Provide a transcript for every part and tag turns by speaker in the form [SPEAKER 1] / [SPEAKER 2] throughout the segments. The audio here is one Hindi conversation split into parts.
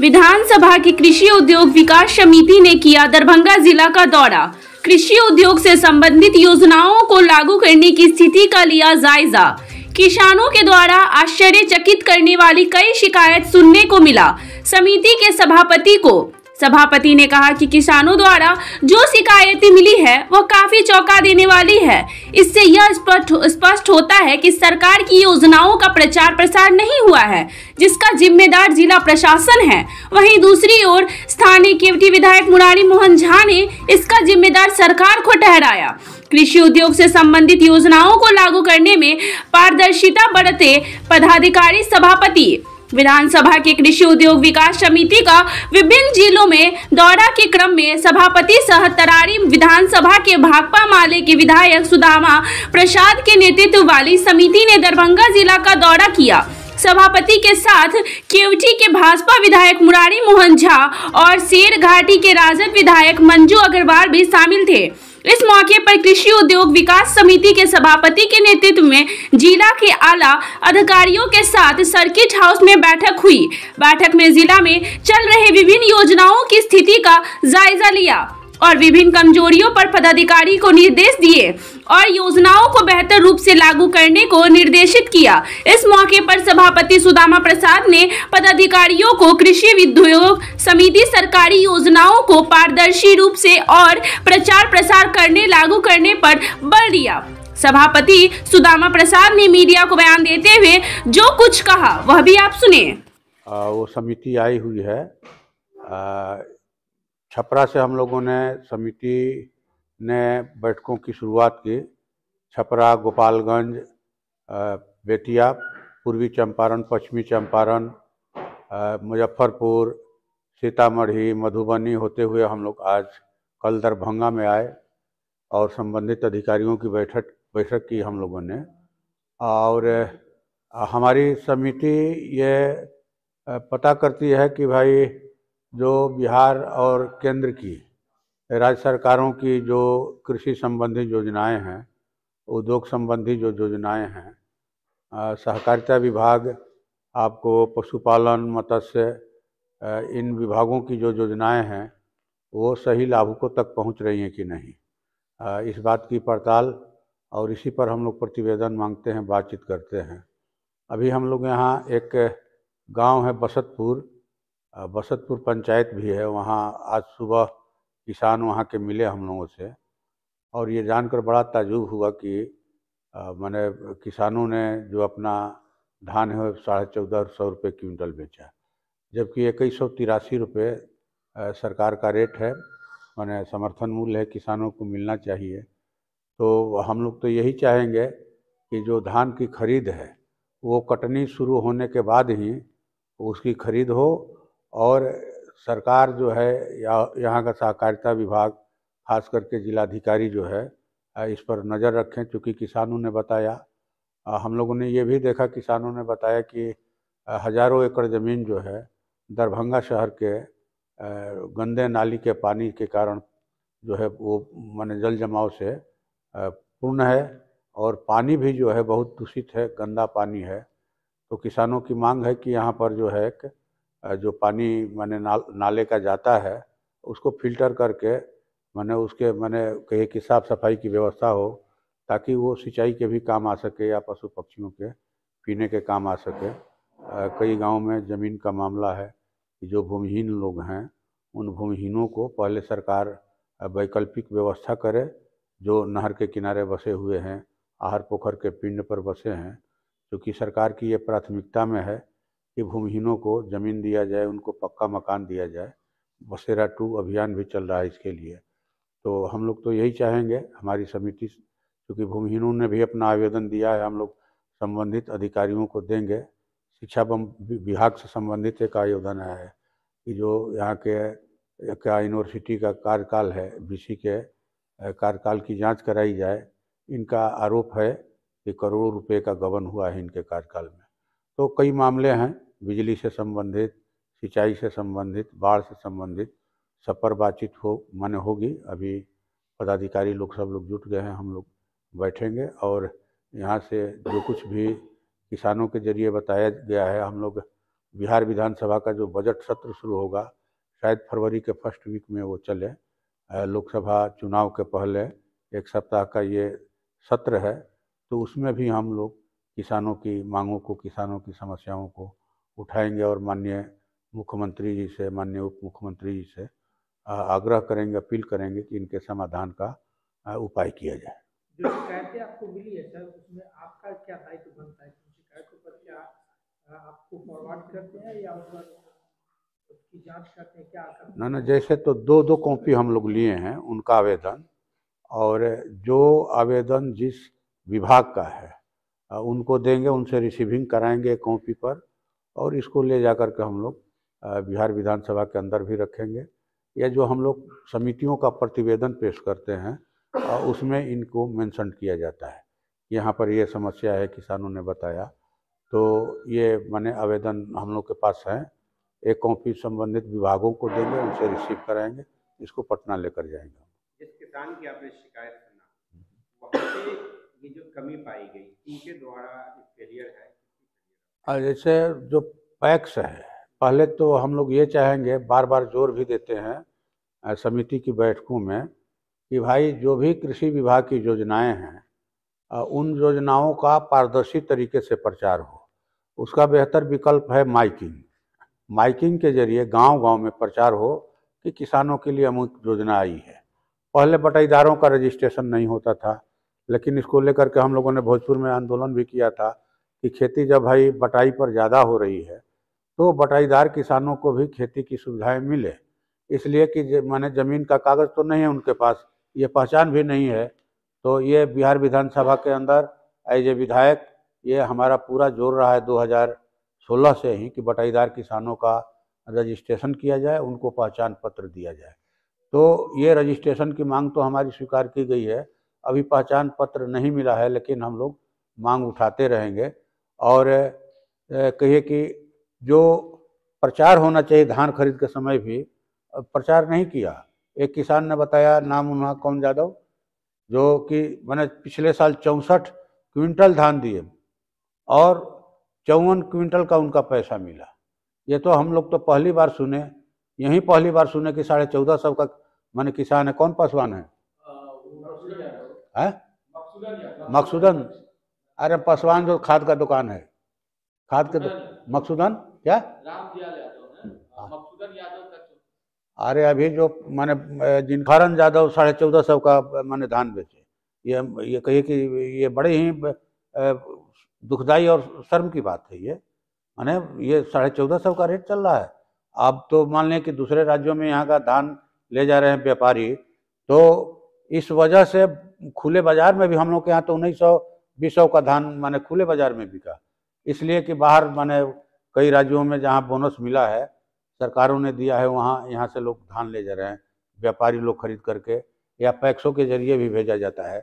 [SPEAKER 1] विधानसभा की कृषि उद्योग विकास समिति ने किया दरभंगा जिला का दौरा। कृषि उद्योग से संबंधित योजनाओं को लागू करने की स्थिति का लिया जायजा। किसानों के द्वारा आश्चर्यचकित करने वाली कई शिकायत सुनने को मिला। समिति के सभापति ने कहा कि किसानों द्वारा जो शिकायतें मिली है वह काफी चौंका देने वाली है। इससे यह स्पष्ट होता है कि सरकार की योजनाओं का प्रचार प्रसार नहीं हुआ है, जिसका जिम्मेदार जिला प्रशासन है। वहीं दूसरी ओर स्थानीय केवटी विधायक मुरारी मोहन झा ने इसका जिम्मेदार सरकार को ठहराया। कृषि उद्योग से संबंधित योजनाओं को लागू करने में पारदर्शिता बरते पदाधिकारी सभापति। विधानसभा के कृषि उद्योग विकास समिति का विभिन्न जिलों में दौरा के क्रम में सभापति सह तरारी विधानसभा के भाकपा माले के विधायक सुदामा प्रसाद के नेतृत्व वाली समिति ने दरभंगा जिला का दौरा किया। सभापति के साथ केवटी के भाजपा विधायक मुरारी मोहन झा और शेर घाटी के राजद विधायक मंजू अग्रवाल भी शामिल थे। इस मौके पर कृषि उद्योग विकास समिति के सभापति के नेतृत्व में जिला के आला अधिकारियों के साथ सर्किट हाउस में बैठक हुई। बैठक में जिला में चल रहे विभिन्न योजनाओं की स्थिति का जायजा लिया और विभिन्न कमजोरियों पर पदाधिकारी को निर्देश दिए और योजनाओं को बेहतर रूप से लागू करने को निर्देशित किया। इस मौके पर सभापति सुदामा प्रसाद ने पदाधिकारियों को कृषि उद्योग समिति सरकारी योजनाओं को पारदर्शी रूप से और प्रचार प्रसार करने लागू करने पर बल दिया। सभापति सुदामा प्रसाद ने मीडिया को बयान देते हुए जो कुछ कहा वह भी आप सुने।
[SPEAKER 2] वो समिति आई हुई है छपरा से। हम लोगों ने समिति ने बैठकों की शुरुआत की। छपरा, गोपालगंज, बेतिया, पूर्वी चंपारण, पश्चिमी चंपारण, मुजफ्फरपुर, सीतामढ़ी, मधुबनी होते हुए हम लोग आज कल दरभंगा में आए और संबंधित अधिकारियों की बैठक की हम लोगों ने। और हमारी समिति ये पता करती है कि भाई जो बिहार और केंद्र की राज्य सरकारों की जो कृषि संबंधी योजनाएं हैं, उद्योग संबंधी जो योजनाएं हैं, सहकारिता विभाग, आपको पशुपालन, मत्स्य, इन विभागों की जो योजनाएं हैं वो सही लाभुकों तक पहुंच रही हैं कि नहीं, इस बात की पड़ताल और इसी पर हम लोग प्रतिवेदन मांगते हैं, बातचीत करते हैं। अभी हम लोग यहाँ एक गांव है बसतपुर पंचायत भी है, वहाँ आज सुबह किसान वहाँ के मिले हम लोगों से और ये जानकर बड़ा ताज्जुब हुआ कि मैंने किसानों ने जो अपना धान है 1450 रुपये क्विंटल बेचा, जबकि 2183 रुपये सरकार का रेट है, मैंने समर्थन मूल्य है, किसानों को मिलना चाहिए। तो हम लोग तो यही चाहेंगे कि जो धान की खरीद है वो कटनी शुरू होने के बाद ही उसकी खरीद हो और सरकार जो है या यहाँ का सहकारिता विभाग, खास करके जिलाधिकारी जो है इस पर नज़र रखें। चूँकि किसानों ने बताया, हम लोगों ने ये भी देखा, किसानों ने बताया कि हज़ारों एकड़ ज़मीन जो है दरभंगा शहर के गंदे नाली के पानी के कारण जो है वो माने जल जमाव से पूर्ण है और पानी भी जो है बहुत दूषित है, गंदा पानी है। तो किसानों की मांग है कि यहाँ पर जो है जो पानी माने नाले का जाता है उसको फिल्टर करके माने उसके माने कहीं की साफ़ सफाई की व्यवस्था हो, ताकि वो सिंचाई के भी काम आ सके या पशु पक्षियों के पीने के काम आ सके। कई गाँव में ज़मीन का मामला है कि जो भूमिहीन लोग हैं उन भूमिहीनों को पहले सरकार वैकल्पिक व्यवस्था करे। जो नहर के किनारे बसे हुए हैं, आहर पोखर के पिंड पर बसे हैं, क्योंकि सरकार की ये प्राथमिकता में है कि भूमिहीनों को ज़मीन दिया जाए, उनको पक्का मकान दिया जाए। बसेरा 2 अभियान भी चल रहा है इसके लिए। तो हम लोग तो यही चाहेंगे, हमारी समिति, क्योंकि भूमिहीनों ने भी अपना आवेदन दिया है, हम लोग संबंधित अधिकारियों को देंगे। शिक्षा विभाग से संबंधित एक आवेदन आया है कि जो यहाँ के क्या यूनिवर्सिटी का कार्यकाल है, बीसी के कार्यकाल की जांच कराई जाए। इनका आरोप है कि करोड़ों रुपए का गबन हुआ है इनके कार्यकाल में। तो कई मामले हैं, बिजली से संबंधित, सिंचाई से संबंधित, बाढ़ से संबंधित, सब पर बातचीत होगी। अभी पदाधिकारी लोग सब लोग जुट गए हैं, हम लोग बैठेंगे और यहाँ से जो कुछ भी किसानों के जरिए बताया गया है हम लोग बिहार विधानसभा का जो बजट सत्र शुरू होगा, शायद फरवरी के फर्स्ट वीक में वो चले। लोकसभा चुनाव के पहले एक सप्ताह का ये सत्र है, तो उसमें भी हम लोग किसानों की मांगों को, किसानों की समस्याओं को उठाएंगे और माननीय मुख्यमंत्री जी से, माननीय उप मुख्यमंत्री जी से आग्रह करेंगे, अपील करेंगे कि इनके समाधान का उपाय किया जाए।
[SPEAKER 3] जो शिकायतें आपको मिली है सर, उसमें आपका क्या दायित्व बनता है? शिकायतों पर क्या आपको फॉरवर्ड करते हैं या उसकी जांच करते हैं, क्या करते हैं?
[SPEAKER 2] ना, जैसे तो दो कॉपी हम लोग लिए हैं उनका आवेदन, और जो आवेदन जिस विभाग का है उनको देंगे, उनसे रिसीविंग कराएंगे कॉपी पर, और इसको ले जा कर के हम लोग बिहार विधानसभा के अंदर भी रखेंगे। या जो हम लोग समितियों का प्रतिवेदन पेश करते हैं उसमें इनको मेंशन किया जाता है, यहाँ पर ये समस्या है, किसानों ने बताया, तो ये माने आवेदन हम लोग के पास है। एक कॉपी संबंधित विभागों को देंगे, उनसे रिसीव कराएंगे, इसको पटना लेकर जाएंगे।
[SPEAKER 4] जिस किसान की आपने शिकायत सुना, वहाँ पे ये जो कमी पाई गई, इनके द्वारा फेलियर है?
[SPEAKER 2] जैसे जो पैक्स है, पहले तो हम लोग ये चाहेंगे, बार बार जोर भी देते हैं समिति की बैठकों में, कि भाई जो भी कृषि विभाग की योजनाएं हैं उन योजनाओं का पारदर्शी तरीके से प्रचार हो। उसका बेहतर विकल्प है माइकिंग। माइकिंग के जरिए गांव-गांव में प्रचार हो कि किसानों के लिए अमुक योजना आई है। पहले बटाईदारों का रजिस्ट्रेशन नहीं होता था, लेकिन इसको लेकर के हम लोगों ने भोजपुर में आंदोलन भी किया था कि खेती जब भाई बटाई पर ज़्यादा हो रही है तो बटाईदार किसानों को भी खेती की सुविधाएं मिले, इसलिए कि माने ज़मीन का कागज़ तो नहीं है उनके पास, ये पहचान भी नहीं है। तो ये बिहार विधानसभा के अंदर एज ए विधायक ये हमारा पूरा जोर रहा है 2016 से ही कि बटाईदार किसानों का रजिस्ट्रेशन किया जाए, उनको पहचान पत्र दिया जाए। तो ये रजिस्ट्रेशन की मांग तो हमारी स्वीकार की गई है, अभी पहचान पत्र नहीं मिला है, लेकिन हम लोग मांग उठाते रहेंगे। और कहिए कि जो प्रचार होना चाहिए धान खरीद के समय भी प्रचार नहीं किया। एक किसान ने बताया, नाम उन्होंने कौन यादव, जो कि मैंने पिछले साल 64 क्विंटल धान दिए और 54 क्विंटल का उनका पैसा मिला। ये तो हम लोग तो पहली बार सुने, यही पहली बार सुने कि 1450 का माने किसान है। कौन पासवान है? मकसूदन। अरे पासवान जो खाद का दुकान है, खाद के मकसूदन क्या? अरे अभी जो माने जिनखारन यादव 1450 का माने धान बेचे, ये कहिए कि ये बड़े ही दुखदाई और शर्म की बात है। ये माने ये 1450 का रेट चल रहा है। अब तो मान लें कि दूसरे राज्यों में यहाँ का धान ले जा रहे हैं व्यापारी, तो इस वजह से खुले बाजार में भी हम लोग के यहाँ तो 1900-2000 का धान माने खुले बाजार में बिका, इसलिए कि बाहर माने कई राज्यों में जहाँ बोनस मिला है, सरकारों ने दिया है, वहाँ यहाँ से लोग धान ले जा रहे हैं, व्यापारी लोग खरीद करके, या पैक्सों के जरिए भी भेजा जाता है।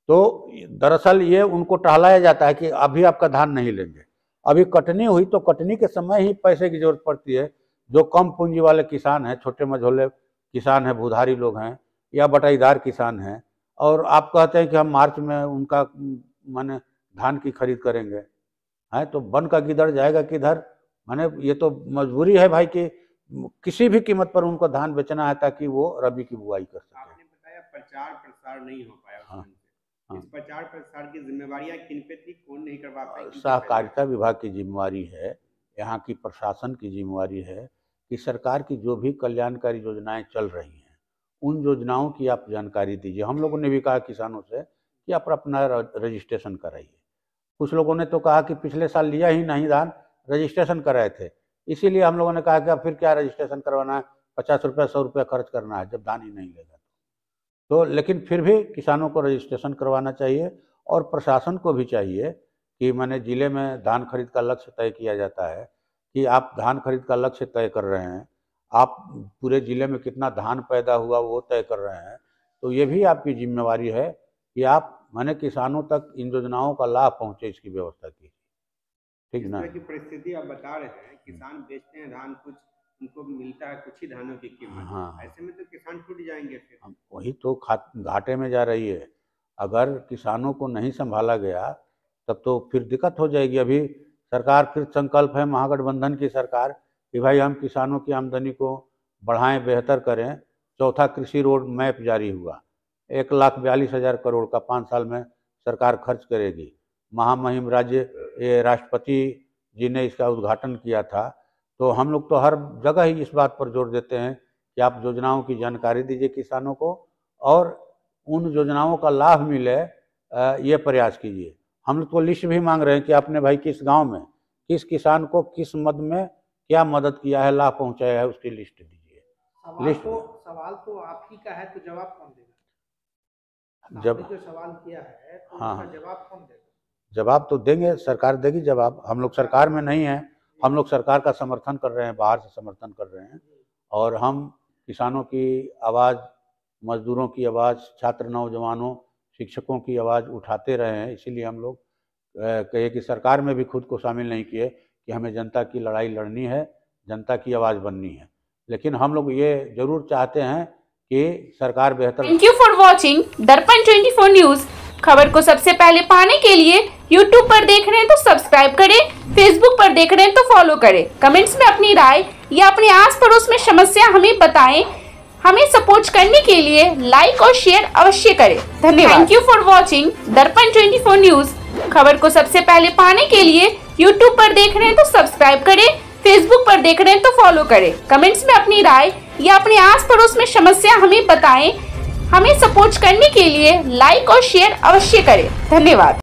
[SPEAKER 2] तो दरअसल ये उनको टहलाया जाता है कि अभी आपका धान नहीं लेंगे, अभी कटनी हुई तो कटनी के समय ही पैसे की जरूरत पड़ती है। जो कम पूंजी वाले किसान हैं, छोटे मझोले किसान हैं, भूधारी लोग हैं या बटाईदार किसान हैं, और आप कहते हैं कि हम मार्च में उनका माने धान की खरीद करेंगे, है तो बन का गिदड़ जाएगा किधर? माने ये तो मजबूरी है भाई कि किसी भी कीमत पर उनको धान बेचना है ताकि वो रबी की बुआई कर सके।
[SPEAKER 4] आपने बताया प्रचार प्रसार नहीं हो पाया।
[SPEAKER 2] हाँ,
[SPEAKER 4] इस प्रचार प्रसार की जिम्मेवारियां किन पे थी, कौन नहीं करवा पाए?
[SPEAKER 2] सहकारिता विभाग की जिम्मेवारी है, यहाँ की प्रशासन की जिम्मेवारी है कि सरकार की जो भी कल्याणकारी योजनाएं चल रही हैं उन योजनाओं की आप जानकारी दीजिए। हम लोगों ने भी कहा किसानों से कि आप अपना रजिस्ट्रेशन कराइए। कुछ लोगों ने तो कहा कि पिछले साल लिया ही नहीं धान, रजिस्ट्रेशन कराए थे, इसीलिए हम लोगों ने कहा कि अब फिर क्या रजिस्ट्रेशन करवाना है, 50 रुपये 100 रुपये खर्च करना है जब धान ही नहीं लेगा। तो लेकिन फिर भी किसानों को रजिस्ट्रेशन करवाना चाहिए, और प्रशासन को भी चाहिए कि माने ज़िले में धान खरीद का लक्ष्य तय किया जाता है कि आप धान खरीद का लक्ष्य तय कर रहे हैं, आप पूरे ज़िले में कितना धान पैदा हुआ वो तय कर रहे हैं, तो ये भी आपकी जिम्मेवारी है कि आप माने किसानों तक इन योजनाओं का लाभ पहुँचे, इसकी व्यवस्था कीजिए। ठीक ना?
[SPEAKER 4] की परिस्थिति आप बता रहे हैं, किसान बेचते हैं धान, कुछ उनको मिलता है कुछ ही धानों की कीमत।
[SPEAKER 2] हाँ,
[SPEAKER 4] ऐसे में तो किसान टूट जाएंगे फिर।
[SPEAKER 2] वही तो घाटे में जा रही है। अगर किसानों को नहीं संभाला गया तब तो फिर दिक्कत हो जाएगी। अभी सरकार कृत संकल्प है, महागठबंधन की सरकार, कि भाई हम किसानों की आमदनी को बढ़ाएं, बेहतर करें। चौथा कृषि रोड मैप जारी हुआ, 1,42,000 करोड़ का 5 साल में सरकार खर्च करेगी। महामहिम राष्ट्रपति जी ने इसका उद्घाटन किया था। तो हम लोग तो हर जगह ही इस बात पर जोर देते हैं कि आप योजनाओं की जानकारी दीजिए किसानों को और उन योजनाओं का लाभ मिले, ये प्रयास कीजिए। हम लोग तो लिस्ट भी मांग रहे हैं कि आपने भाई किस गांव में किस किसान को किस मद में क्या मदद किया है, लाभ पहुंचाया है, उसकी लिस्ट दीजिए।
[SPEAKER 3] सवाल तो आप ही का है, तो जवाब कौन देगा?
[SPEAKER 2] जब
[SPEAKER 3] जो सवाल किया है तो
[SPEAKER 2] हाँ,
[SPEAKER 3] उसका जवाब कौन देगा?
[SPEAKER 2] जवाब तो देंगे, सरकार देगी जवाब। हम लोग सरकार में नहीं हैं, हम लोग सरकार का समर्थन कर रहे हैं, बाहर से समर्थन कर रहे हैं। और हम किसानों की आवाज़, मजदूरों की आवाज़, छात्र नौजवानों, शिक्षकों की आवाज़ उठाते रहे हैं। इसीलिए हम लोग कहे कि सरकार में भी खुद को शामिल नहीं किए कि हमें जनता की लड़ाई लड़नी है, जनता की आवाज़ बननी है। लेकिन हम लोग ये जरूर चाहते हैं कि सरकार बेहतर।
[SPEAKER 1] थैंक यू फॉर वॉचिंग दर्पण 24 न्यूज़। खबर को सबसे पहले पाने के लिए YouTube पर देख रहे हैं तो सब्सक्राइब करें, Facebook पर देख रहे हैं तो फॉलो करें। कमेंट्स में अपनी राय या अपने आस पड़ोस में समस्या हमें बताएं। हमें सपोर्ट करने के लिए लाइक और शेयर अवश्य करें। धन्यवाद। थैंक यू फॉर वॉचिंग दर्पण 24 न्यूज़। खबर को सबसे पहले पाने के लिए YouTube पर देख रहे हैं तो सब्सक्राइब करें, Facebook पर देख रहे हैं तो फॉलो करें। कमेंट्स में अपनी राय या अपने आस पड़ोस में समस्या हमें बताएं। हमें सपोर्ट करने के लिए लाइक और शेयर अवश्य करें। धन्यवाद।